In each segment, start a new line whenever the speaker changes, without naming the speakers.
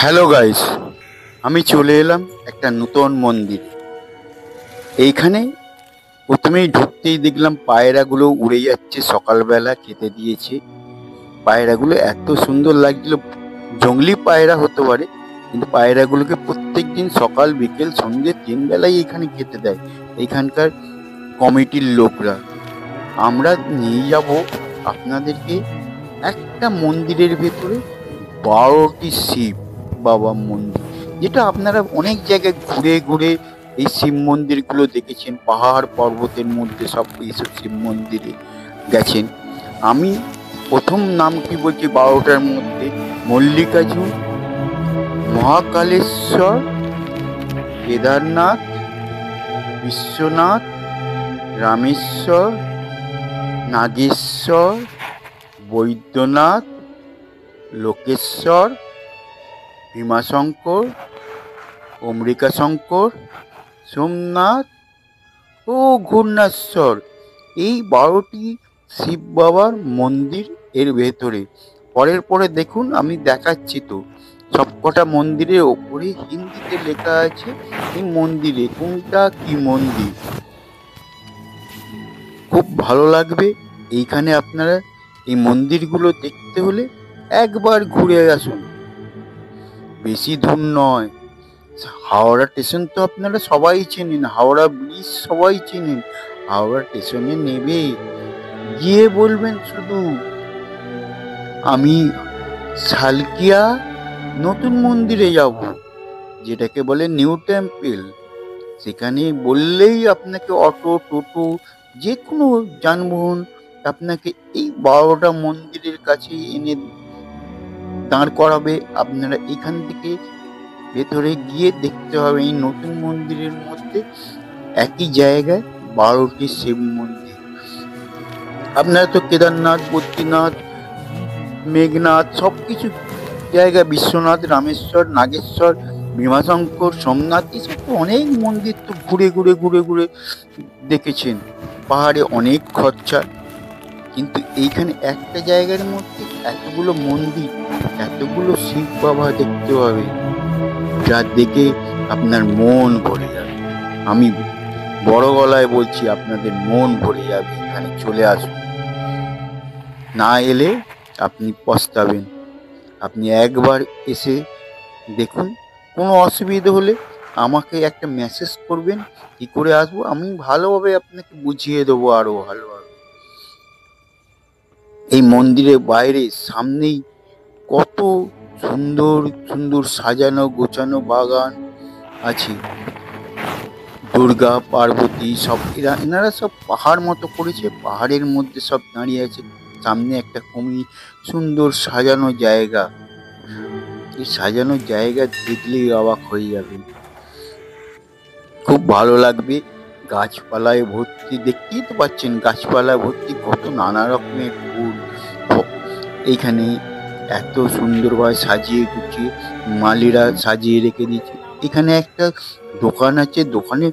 Hello guys, আমি চলে এলাম একটা নতুন মন্দির। এইখানে প্রথমেই ঢুকতেই দেখলাম পায়রাগুলো উড়ে যাচ্ছে, সকালবেলা খেতে দিয়েছে। পায়রাগুলো এত সুন্দর লাগছিল, জংলি পায়রা হতে পারে, কিন্তু পায়রাগুলোকে প্রত্যেক দিন সকাল বিকেল সন্ধ্যে 3 বেলাই এখানে খেতে দেয় এইখানকার কমিটির লোকরা। আমরা নিয়ে যাব আপনাদেরকে একটা মন্দিরের ভেতরে, 12টি শিব বাবা মন্দির, যেটা আপনারা অনেক জায়গায় ঘুরে ঘুরে এই শিব মন্দিরগুলো দেখেছেন, পাহাড় পর্বতের মধ্যে সব এইসব শিব মন্দিরে গেছেন। আমি প্রথম নামটি বলছি 12টার মধ্যে: মল্লিকার্জুন, মহাকালেশ্বর, কেদারনাথ, বিশ্বনাথ, রামেশ্বর, নাগেশ্বর, বৈদ্যনাথ, লোকেশ্বর, ভীমাশঙ্কর, অম্বিকাশঙ্কর, সোমনাথ ও ঘূর্ণেশ্বর। এই 12টি শিব বাবার মন্দির এর ভেতরে। পরের পরে দেখুন, আমি দেখাচ্ছি তো। সবকটা মন্দিরের ওপরে হিন্দিতে লেখা আছে এই মন্দিরে কোনটা কি মন্দির। খুব ভালো লাগবে। এইখানে আপনারা এই মন্দিরগুলো দেখতে হলে একবার ঘুরে আসুন, বেশি দূর নয়। হাওড়া স্টেশন তো আপনারা সবাই চেনেন, হাওড়া ব্রিজ সবাই চেনেন। হাওড়া স্টেশনে নেবে, গিয়ে বলবেন শুধু আমি সালকিয়া নতুন মন্দিরে যাব, যেটাকে বলে নিউ টেম্পল। সেখানে বললেই আপনাকে অটো টোটো যে কোনো যানবাহন আপনাকে এই 12টা মন্দিরের কাছে এনে দাঁড় করাবে। আপনারা এখান থেকে ভেতরে গিয়ে দেখতে হবে এই নতুন মন্দিরের মধ্যে একই জায়গায় 12টি শিব মন্দির। আপনারা তো কেদারনাথ, বদ্রীনাথ, মেঘনাথ সবকিছু জায়গা, বিশ্বনাথ, রামেশ্বর, নাগেশ্বর, ভীমাশঙ্কর, সোমনাথ, এসব তো অনেক মন্দির তো ঘুরে ঘুরে ঘুরে ঘুরে দেখেছেন। পাহাড়ে অনেক খরচা, কিন্তু এইখানে একটা জায়গার মধ্যে এতগুলো মন্দির, এতগুলো শিব বাবা দেখতে পাবে, যা দেখে আপনার মন ভরে যাবে। আমি বড় গলায় বলছি, আপনাদের মন ভরে যাবে। এখানে চলে আসুন, না এলে আপনি পস্তাবেন। আপনি একবার এসে দেখুন। কোনো অসুবিধা হলে আমাকে একটা মেসেজ করবেন, কি করে আসবো আমি ভালোভাবে আপনাকে বুঝিয়ে দেবো আরো ভালোভাবে। এই মন্দিরের বাইরে সামনেই কত সুন্দর সুন্দর সাজানো গোছানো বাগান আছে। দুর্গা পার্বতী সব এনারা সব পাহাড় মতো করেছে, পাহাড়ের মধ্যে সব দাঁড়িয়ে আছে। সামনে একটা সুন্দর সাজানো জায়গা। এই সাজানো জায়গা দেখলেই অবাক হয়ে যাবে, খুব ভালো লাগবে। গাছপালায় ভর্তি, দেখতেই তো পাচ্ছেন গাছপালায় ভর্তি, কত নানা রকমের ফুল এইখানে এত সুন্দরভাবে সাজিয়ে গুছিয়ে মালিরা সাজিয়ে রেখে দিয়েছে। এখানে একটা দোকান আছে, দোকানে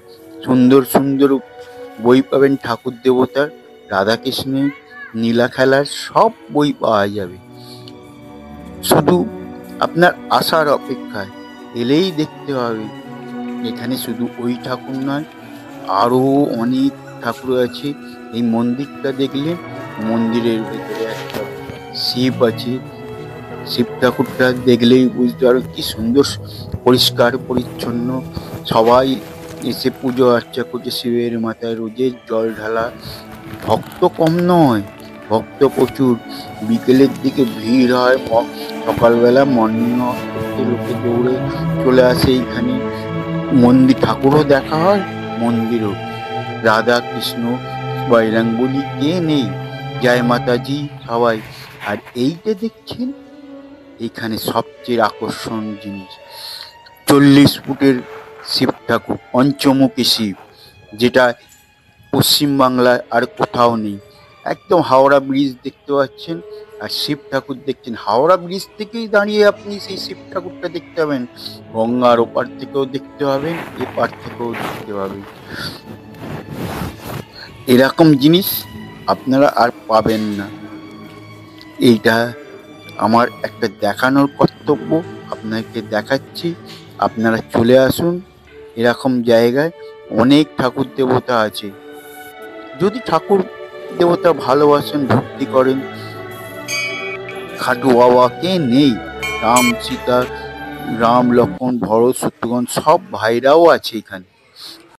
সুন্দর সুন্দর বই পাবেন, ঠাকুর দেবতার, রাধাকৃষ্ণের, নীলা খেলার সব বই পাওয়া যাবে। শুধু আপনার আসার অপেক্ষায়, এলেই দেখতে হবে। এখানে শুধু ওই ঠাকুর নয়, আরো অনেক ঠাকুর আছে। এই মন্দিরটা দেখলে মন্দিরের ভিতরে একটা শিব আছে, শিব ঠাকুরটা দেখলেই বুঝতে পারো কি সুন্দর পরিষ্কার পরিচ্ছন্ন। সবাই এসে পুজো আর্চা করছে শিবের মাথায়, রোজের জল ঢালা। ভক্ত কম নয়, ভক্ত প্রচুর। বিকেলের দিকে ভিড় হয়, সকালবেলা মর্নিং ওয়াক করতে লোকে দৌড়ে চলে আসে এইখানে। মন্দির ঠাকুরও দেখা হয়, মন্দিরও। রাধা কৃষ্ণ বজরং বলি কে নেই, জয় মাতাজি সবাই। আর এইটা দেখছেন, এখানে সবচেয়ে আকর্ষণ জিনিস 40 ফুটের শিব ঠাকুর, পঞ্চমুখী শিব, যেটা পশ্চিমবাংলায় আর কোথাও নেই। একদম হাওড়া ব্রিজ দেখতে পাচ্ছেন আর শিব ঠাকুর দেখছেন। হাওড়া ব্রিজ থেকেই দাঁড়িয়ে আপনি সেই শিব ঠাকুরটা দেখতে পাবেন, গঙ্গার ওপার থেকেও দেখতে পাবেন, এপার থেকেও দেখতে পাবেন। এরকম জিনিস আপনারা আর পাবেন না। এইটা আমার একটা দেখানোর কর্তব্য, আপনাকে দেখাচ্ছি, আপনারা চলে আসুন। এরকম জায়গায় অনেক ঠাকুর দেবতা আছে। যদি ঠাকুর দেবতা ভালোবাসেন, ভক্তি করেন, খাটু বাবা কে নেই? রাম সীতা, রাম লক্ষ্মণ ভরত শত্রুঘ্ন সব ভাইরাও আছে এখানে।